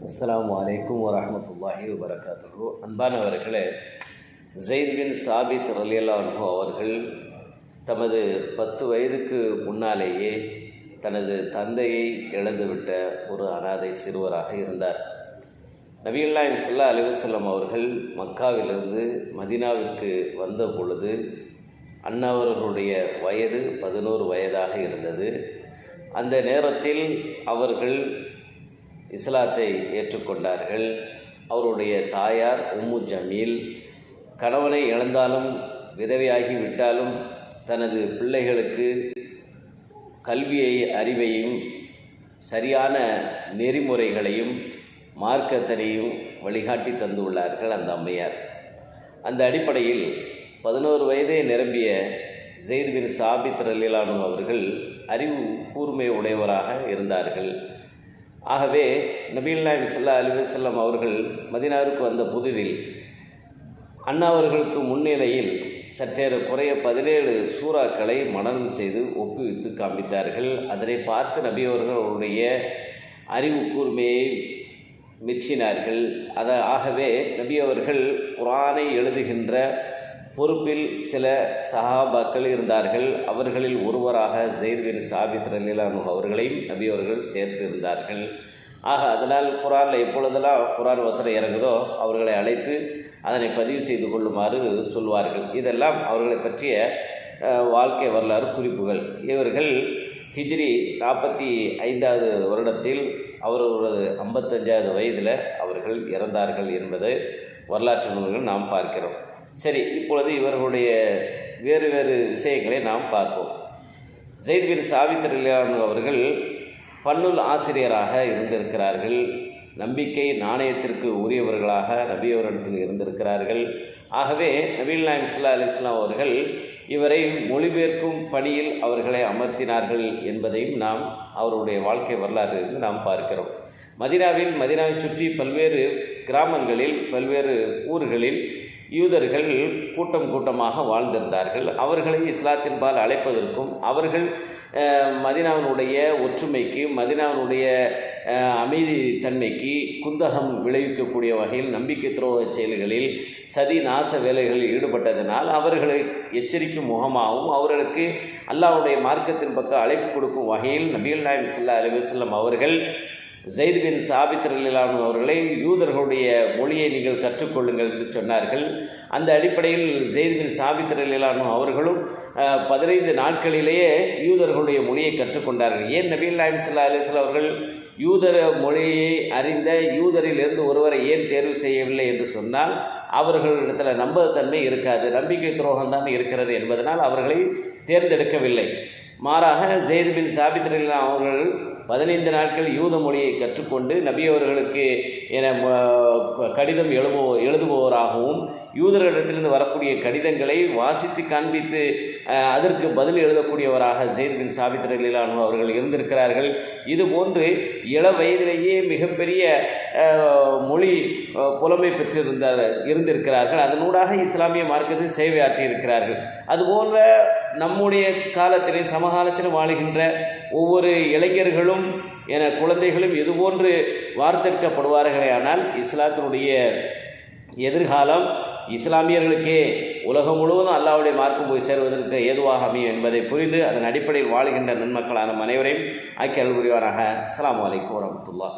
அஸ்ஸலாமு அலைக்கும் வரஹ்மத்துல்லாஹி வபரகாத்துஹு. அன்பானவர்களே, ஸைத் பின் சாபித் ரலியல்லாஹு அன்ஹு அவர்கள் தமது 10 வயதுக்கு முன்னாலேயே தனது தந்தையை இழந்துவிட்ட ஒரு அனாதை சிறுவராக இருந்தார். நபிகள் நாயகம் ஸல்லல்லாஹு அலைஹி வஸல்லம் அவர்கள் மக்காவிலிருந்து மதீனாவிற்கு வந்த பொழுது அன்னவர்களுடைய வயது 11 வயதாக இருந்தது. அந்த நேரத்தில் அவர்கள் இஸ்லாத்தை ஏற்றுக்கொண்டார்கள். அவருடைய தாயார் உம்மு ஜமீல் கணவனை இழந்தாலும் விதவையாகி விட்டாலும் தனது பிள்ளைகளுக்கு கல்வியை அறிவையும் சரியான நெறிமுறைகளையும் மார்க்கத்தினையும் வழிகாட்டி தந்துள்ளார்கள் அந்த அம்மையார். அந்த அடிப்படையில் 11 வயதே நிரம்பிய ஸைத் பின் சாபித் ரலியல்லாஹு அன்ஹு அவர்கள் அறிவு கூர்மை உடையவராக இருந்தார்கள். ஆகவே நபிகள் நாயகம் ஸல்லல்லாஹு அலைஹி வஸல்லம் அவர்கள் மதீனாவிற்கு வந்த புதிதில் அன்னாவர்களுக்கு முன்னிலையில் சற்றேறக்குறைய 17 சூறாக்களை மனனம் செய்து ஒப்புவித்து காண்பித்தார்கள். அதனை பார்த்து நபி அவர்கள் அவருடைய அறிவு கூர்மையை மெச்சினார்கள். ஆகவே நபி அவர்கள் குர்ஆனை எழுதுகின்ற பொறுப்பில் சில சஹாபாக்கள் இருந்தார்கள். அவர்களில் ஒருவராக ஸைத் பின் சாபித் ரலியல்லாஹு அன்ஹு அவர்களையும் நபி அவர்கள் சேர்த்து இருந்தார்கள். அதனால் குர்ஆனில் எப்பொழுதெல்லாம் குர்ஆன் வசனம் இறங்குதோ அவர்களை அழைத்து அதனை பதிவு செய்து கொள்ளுமாறு சொல்வார்கள். இதெல்லாம் அவர்களை பற்றிய வாழ்க்கை வரலாறு குறிப்புகள். இவர்கள் ஹிஜ்ரி 45வது வருடத்தில் அவர்களது 55வது வயதில் அவர்கள் இறந்தார்கள் என்பதை வரலாற்று நூல்கள் நாம் பார்க்கிறோம். சரி, இப்பொழுது இவர்களுடைய வேறு வேறு விஷயங்களை நாம் பார்ப்போம். ஸைத் பின் சாபித் ரலியல்லாஹு அன்ஹு அவர்கள் பன்னுல் ஆசிரியராக இருந்திருக்கிறார்கள். நம்பிக்கை நாணயத்திற்கு உரியவர்களாக நபி அவரிடத்தில் இருந்திருக்கிறார்கள். ஆகவே நபிகள் நாயகம் ஸல்லல்லாஹு அலைஹி வஸல்லம் அவர்கள் இவரை மொழிபெயர்க்கும் பணியில் அவர்களை அமர்த்தினார்கள் என்பதையும் நாம் அவருடைய வாழ்க்கை வரலாறு நாம் பார்க்கிறோம். மதீனாவை சுற்றி பல்வேறு கிராமங்களில் பல்வேறு ஊர்களில் யூதர்கள் கூட்டம் கூட்டமாக வாழ்ந்திருந்தார்கள். அவர்களை இஸ்லாத்தின்பால் அழைப்பதற்கும் அவர்கள் மதீனாவினுடைய ஒற்றுமைக்கு மதீனாவினுடைய அமைதி தன்மைக்கு குந்தகம் விளைவிக்கக்கூடிய வகையில் நம்பிக்கை துரோக செயல்களில் சதி நாச வேலைகளில் ஈடுபட்டதனால் அவர்களை எச்சரிக்கும் முகமாகவும் அவர்களுக்கு அல்லாஹ்வுடைய மார்க்கத்தின் பக்கம் அழைப்பு கொடுக்கும் வகையில் நபிகள் நாயகம் ஸல்லல்லாஹு அலைஹி வஸல்லம் அவர்கள் ஸைத் பின் சாபித் ரலியல்லாஹு அன்ஹு அவர்களை யூதர்களுடைய மொழியை நீங்கள் கற்றுக்கொள்ளுங்கள் என்று சொன்னார்கள். அந்த அடிப்படையில் ஸைத் பின் சாபித் ரலியல்லாஹு அன்ஹு அவர்களும் 15 நாட்களிலேயே யூதர்களுடைய மொழியை கற்றுக்கொண்டார்கள். ஏன் நபிகள் நாயகம் ஸல்லல்லாஹு அலைஹி வஸல்லம் அவர்கள் யூதர மொழியை அறிந்த யூதரிலிருந்து ஒருவரை ஏன் தேர்வு செய்யவில்லை என்று சொன்னால் அவர்களிடத்தில் நம்பகத்தன்மை இருக்காது, நம்பிக்கை துரோகம்தான் இருக்கிறது என்பதனால் அவர்களை தேர்ந்தெடுக்கவில்லை. மாறாக ஸைத் பின் சாபித் ரலியல்லாஹு அவர்கள் 15 நாட்கள் யூத மொழியை கற்றுக்கொண்டு நபி அவர்களுக்கு கடிதம் எழுதுபவராகவும் யூதர்களிடத்திலிருந்து வரக்கூடிய கடிதங்களை வாசித்து காண்பித்து அதற்கு பதில் எழுதக்கூடியவராக ஸைத் பின் சாபித் ரலியல்லாஹு அன்ஹு அவர்கள் இருந்திருக்கிறார்கள். இதுபோன்று இள வயதிலேயே மிகப்பெரிய மொழி புலமை இருந்திருக்கிறார்கள். அதனூடாக இஸ்லாமிய மார்க்கத்தில் சேவை ஆற்றியிருக்கிறார்கள். அதுபோல நம்முடைய காலத்திலே சமகாலத்தில் வாழுகின்ற ஒவ்வொரு இளைஞர்களும் என குழந்தைகளும் இதுபோன்று வார்த்தெடுக்கப்படுவார்களே ஆனால் இஸ்லாத்தினுடைய எதிர்காலம் இஸ்லாமியர்களுக்கே உலகம் முழுவதும் அல்லாஹ்வுடைய மார்க்கம் போய் சேருவதற்கு ஏதுவாக அமையும் என்பதை புரிந்து அதன் அடிப்படையில் வாழுகின்ற நன்மக்களான அனைவரையும் ஆக்கி அருள் புரிவாராக. அஸ்ஸலாமு அலைக்கும் வரஹ்மத்துல்லாஹ்.